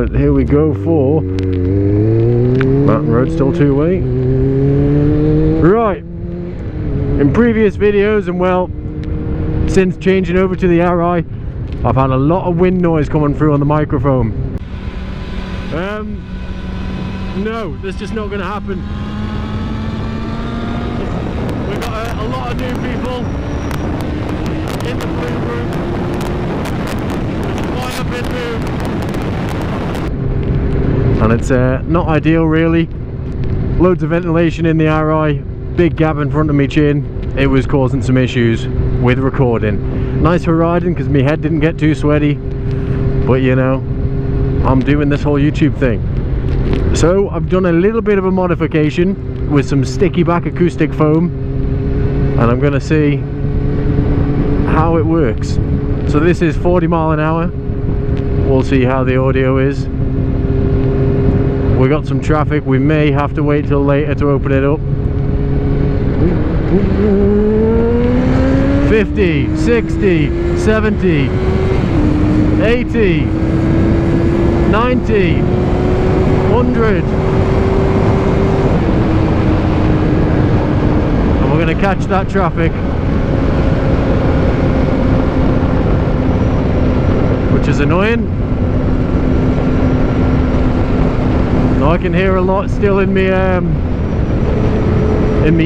But here we go for Mountain Road, still two-way. Right, in previous videos, and well, since changing over to the RI, I've had a lot of wind noise coming through on the microphone. No, that's just not going to happen. We've got a lot of new people in the blue room. There's quite a bit new. And it's not ideal really. Loads of ventilation in the RI, big gap in front of me chin. It was causing some issues with recording. Nice for riding because my head didn't get too sweaty. But you know, I'm doing this whole YouTube thing. So I've done a little bit of a modification with some sticky back acoustic foam, and I'm going to see how it works. So this is 40 mile an hour. We'll see how the audio is. We got some traffic, we may have to wait till later to open it up. 50, 60, 70, 80, 90, 100. And we're going to catch that traffic, which is annoying. I can hear a lot still in me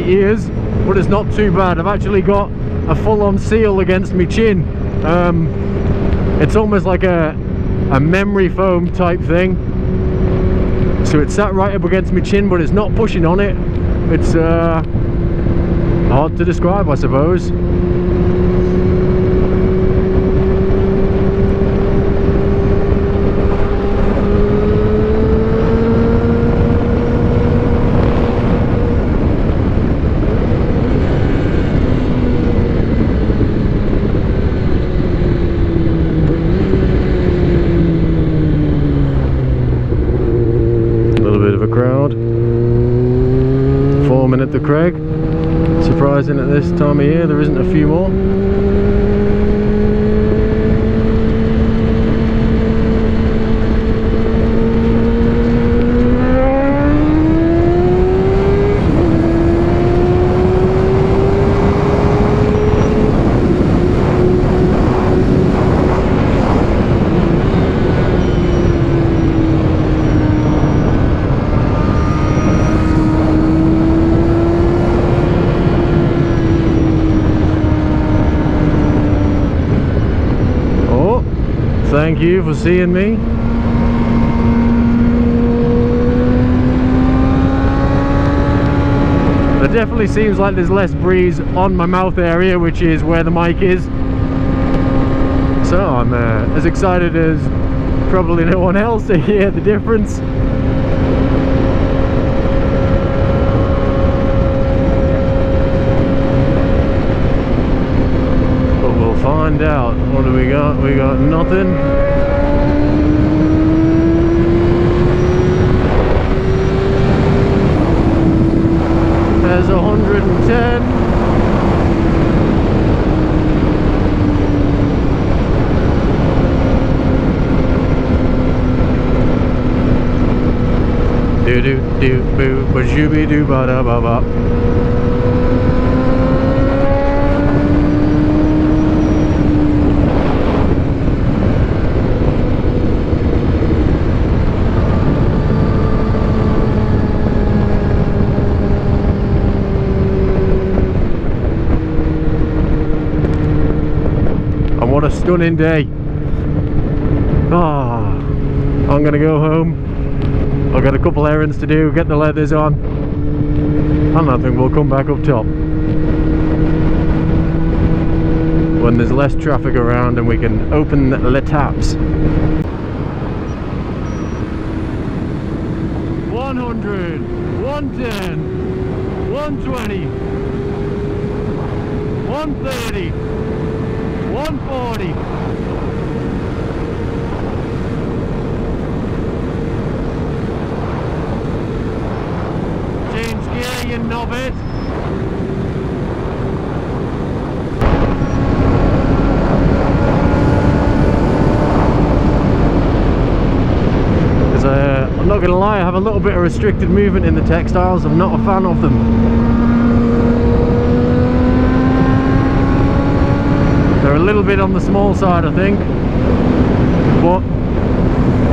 ears, but it's not too bad. I've actually got a full-on seal against me chin. It's almost like a memory foam type thing. So it's sat right up against my chin, but it's not pushing on it. It's hard to describe, I suppose. At the Craig. Surprising at this time of year there isn't a few more. Thank you for seeing me. It definitely seems like there's less breeze on my mouth area, which is where the mic is. So I'm as excited as probably no one else to hear the difference. Find out. What do we got? We got nothing. There's 110. Do do do boo ba shooby doo ba da ba ba. What a stunning day. I'm gonna go home. I've got a couple errands to do, get the leathers on, and I think we'll come back up top when there's less traffic around and we can open the taps. 100, 110, 120, 130, 140. Change gear, you novice. not gonna lie, I have a little bit of restricted movement in the textiles. I'm not a fan of them. They're a little bit on the small side, I think, but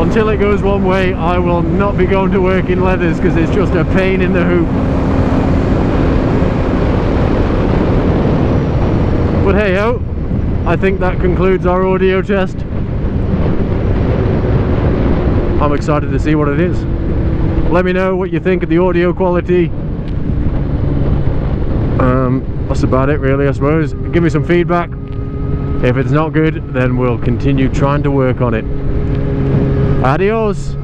until it goes one way, I will not be going to work in leathers because it's just a pain in the hoop. But hey ho, I think that concludes our audio test. I'm excited to see what it is. Let me know what you think of the audio quality. That's about it really, I suppose. Give me some feedback. If it's not good, then we'll continue trying to work on it. Adios!